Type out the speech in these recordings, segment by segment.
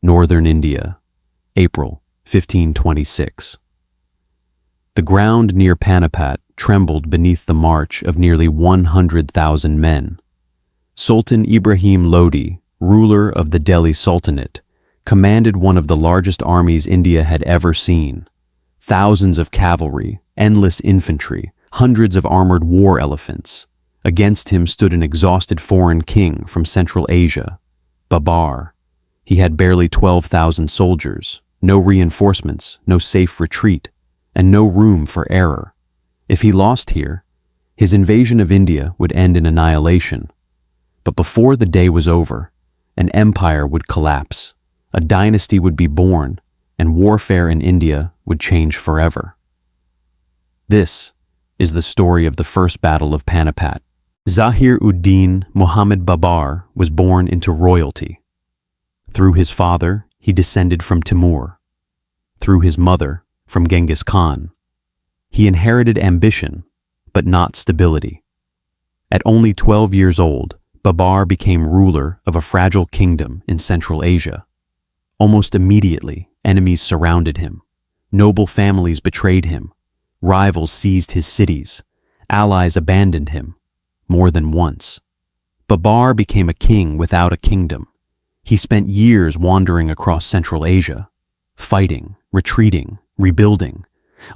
Northern India, April 1526. The ground near Panipat trembled beneath the march of nearly 100,000 men. Sultan Ibrahim Lodi, ruler of the Delhi Sultanate, commanded one of the largest armies India had ever seen. Thousands of cavalry, endless infantry, hundreds of armored war elephants. Against him stood an exhausted foreign king from Central Asia, Babur. He had barely 12,000 soldiers, no reinforcements, no safe retreat, and no room for error. If he lost here, his invasion of India would end in annihilation. But before the day was over, an empire would collapse, a dynasty would be born, and warfare in India would change forever. This is the story of the First Battle of Panipat. Zahir-ud-Din Muhammad Babur was born into royalty. Through his father, he descended from Timur. Through his mother, from Genghis Khan. He inherited ambition, but not stability. At only 12 years old, Babur became ruler of a fragile kingdom in Central Asia. Almost immediately, enemies surrounded him. Noble families betrayed him. Rivals seized his cities. Allies abandoned him. More than once. Babur became a king without a kingdom. He spent years wandering across Central Asia, fighting, retreating, rebuilding,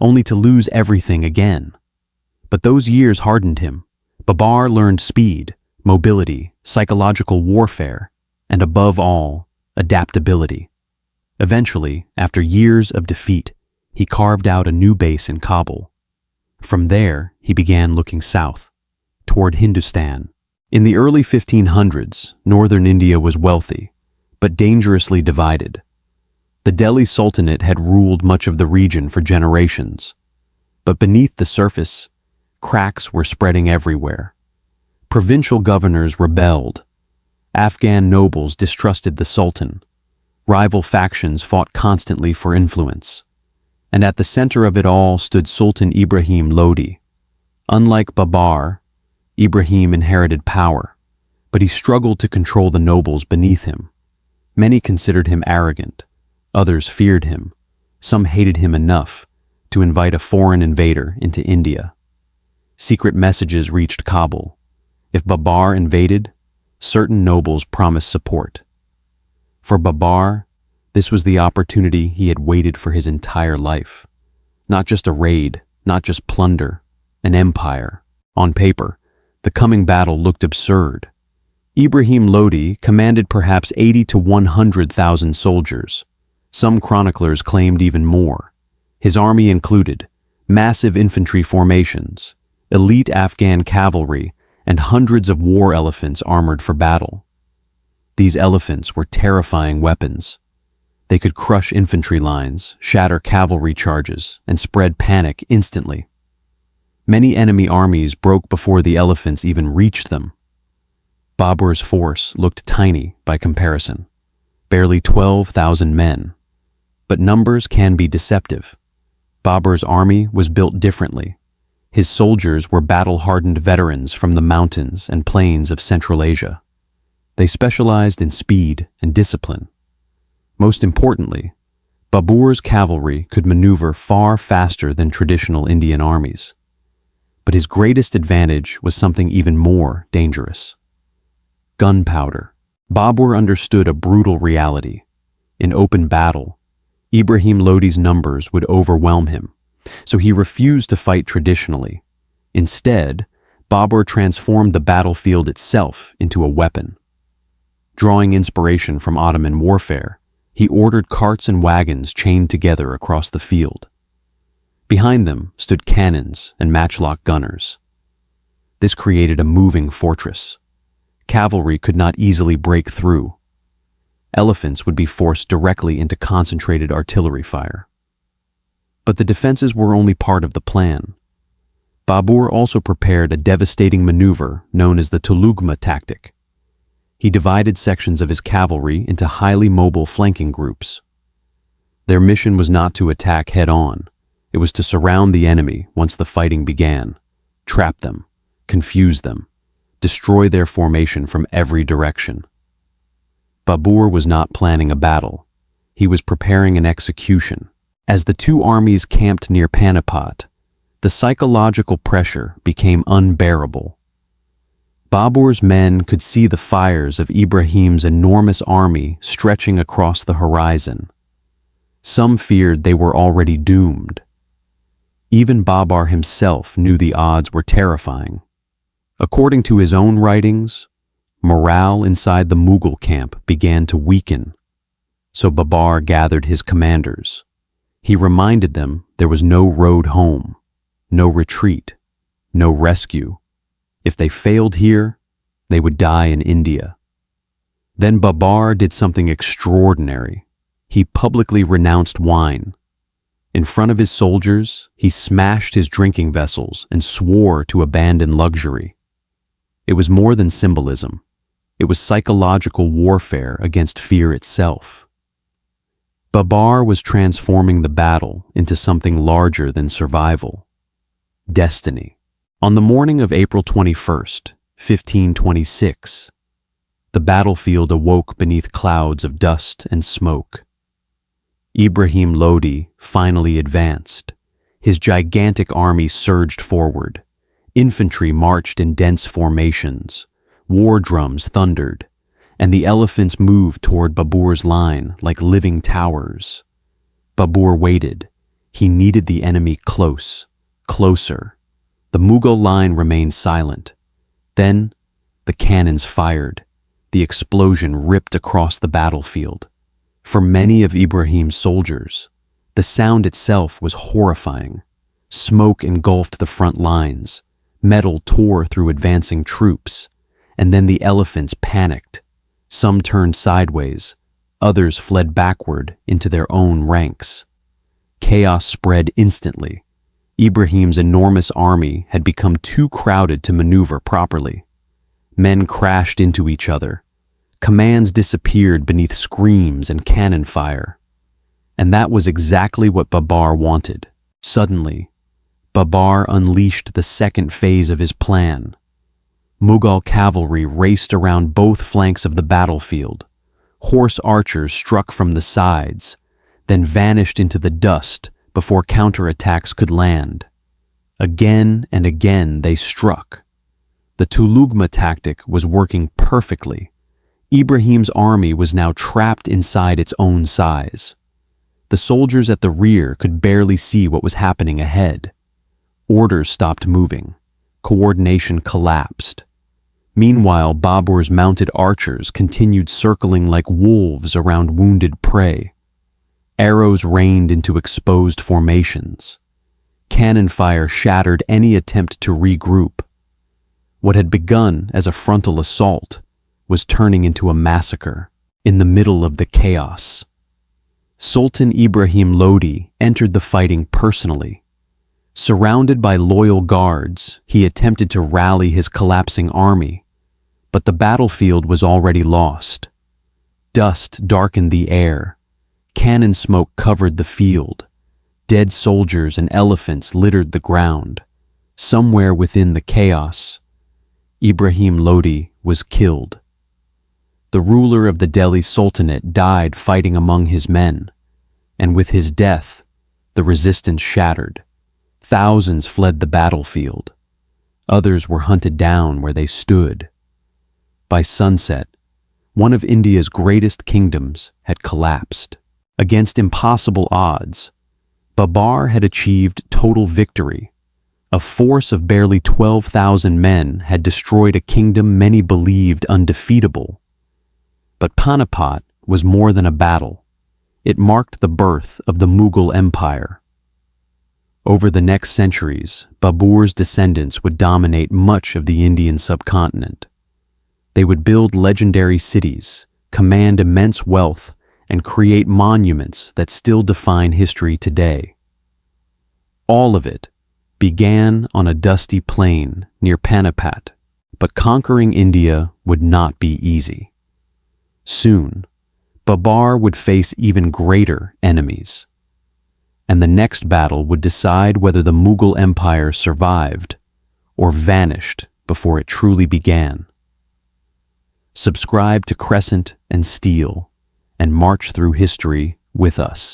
only to lose everything again. But those years hardened him. Babur learned speed, mobility, psychological warfare, and above all, adaptability. Eventually, after years of defeat, he carved out a new base in Kabul. From there, he began looking south, toward Hindustan. In the early 1500s, northern India was wealthy, but dangerously divided. The Delhi Sultanate had ruled much of the region for generations, but beneath the surface, cracks were spreading everywhere. Provincial governors rebelled. Afghan nobles distrusted the Sultan. Rival factions fought constantly for influence. And at the center of it all stood Sultan Ibrahim Lodi. Unlike Babur, Ibrahim inherited power, but he struggled to control the nobles beneath him. Many considered him arrogant. Others feared him. Some hated him enough to invite a foreign invader into India. Secret messages reached Kabul. If Babur invaded, certain nobles promised support. For Babur, this was the opportunity he had waited for his entire life. Not just a raid, not just plunder, an empire. On paper, the coming battle looked absurd. Ibrahim Lodi commanded perhaps 80 to 100,000 soldiers. Some chroniclers claimed even more. His army included massive infantry formations, elite Afghan cavalry, and hundreds of war elephants armored for battle. These elephants were terrifying weapons. They could crush infantry lines, shatter cavalry charges, and spread panic instantly. Many enemy armies broke before the elephants even reached them. Babur's force looked tiny by comparison, barely 12,000 men. But numbers can be deceptive. Babur's army was built differently. His soldiers were battle-hardened veterans from the mountains and plains of Central Asia. They specialized in speed and discipline. Most importantly, Babur's cavalry could maneuver far faster than traditional Indian armies. But his greatest advantage was something even more dangerous. Gunpowder. Babur understood a brutal reality. In open battle, Ibrahim Lodi's numbers would overwhelm him, so he refused to fight traditionally. Instead, Babur transformed the battlefield itself into a weapon. Drawing inspiration from Ottoman warfare, he ordered carts and wagons chained together across the field. Behind them stood cannons and matchlock gunners. This created a moving fortress. Cavalry could not easily break through. Elephants would be forced directly into concentrated artillery fire. But the defenses were only part of the plan. Babur also prepared a devastating maneuver known as the Tulugma tactic. He divided sections of his cavalry into highly mobile flanking groups. Their mission was not to attack head-on. It was to surround the enemy once the fighting began, trap them, confuse them, destroy their formation from every direction. Babur was not planning a battle. he was preparing an execution. As the two armies camped near Panipat, the psychological pressure became unbearable. Babur's men could see the fires of Ibrahim's enormous army stretching across the horizon. Some feared they were already doomed. Even Babur himself knew the odds were terrifying. According to his own writings, morale inside the Mughal camp began to weaken. So Babur gathered his commanders. He reminded them there was no road home, no retreat, no rescue. If they failed here, they would die in India. Then Babur did something extraordinary. He publicly renounced wine. In front of his soldiers, he smashed his drinking vessels and swore to abandon luxury. It was more than symbolism. It was psychological warfare against fear itself. Babur was transforming the battle into something larger than survival. Destiny. On the morning of April 21st, 1526, the battlefield awoke beneath clouds of dust and smoke. Ibrahim Lodi finally advanced. His gigantic army surged forward. Infantry marched in dense formations. War drums thundered, and the elephants moved toward Babur's line like living towers. Babur waited. He needed the enemy close, closer. The Mughal line remained silent. Then, the cannons fired. The explosion ripped across the battlefield. For many of Ibrahim's soldiers, the sound itself was horrifying. Smoke engulfed the front lines. Metal tore through advancing troops. And then the elephants panicked. Some turned sideways. Others fled backward into their own ranks. Chaos spread instantly. Ibrahim's enormous army had become too crowded to maneuver properly. Men crashed into each other. Commands disappeared beneath screams and cannon fire. And that was exactly what Babur wanted. Suddenly, Babur unleashed the second phase of his plan. Mughal cavalry raced around both flanks of the battlefield. Horse archers struck from the sides, then vanished into the dust before counterattacks could land. Again and again they struck. The Tulugma tactic was working perfectly. Ibrahim's army was now trapped inside its own size. The soldiers at the rear could barely see what was happening ahead. Orders stopped moving. Coordination collapsed. Meanwhile, Babur's mounted archers continued circling like wolves around wounded prey. Arrows rained into exposed formations. Cannon fire shattered any attempt to regroup. What had begun as a frontal assault was turning into a massacre in the middle of the chaos. Sultan Ibrahim Lodi entered the fighting personally. Surrounded by loyal guards, he attempted to rally his collapsing army, but the battlefield was already lost. Dust darkened the air. Cannon smoke covered the field. Dead soldiers and elephants littered the ground. Somewhere within the chaos, Ibrahim Lodi was killed. The ruler of the Delhi Sultanate died fighting among his men, and with his death, the resistance shattered. Thousands fled the battlefield. Others were hunted down where they stood. By sunset, one of India's greatest kingdoms had collapsed. Against impossible odds, Babur had achieved total victory. A force of barely 12,000 men had destroyed a kingdom many believed undefeatable. But Panipat was more than a battle. It marked the birth of the Mughal Empire. Over the next centuries, Babur's descendants would dominate much of the Indian subcontinent. They would build legendary cities, command immense wealth, and create monuments that still define history today. All of it began on a dusty plain near Panipat, but conquering India would not be easy. Soon, Babur would face even greater enemies, and the next battle would decide whether the Mughal Empire survived or vanished before it truly began. Subscribe to Crescent and Steel and march through history with us.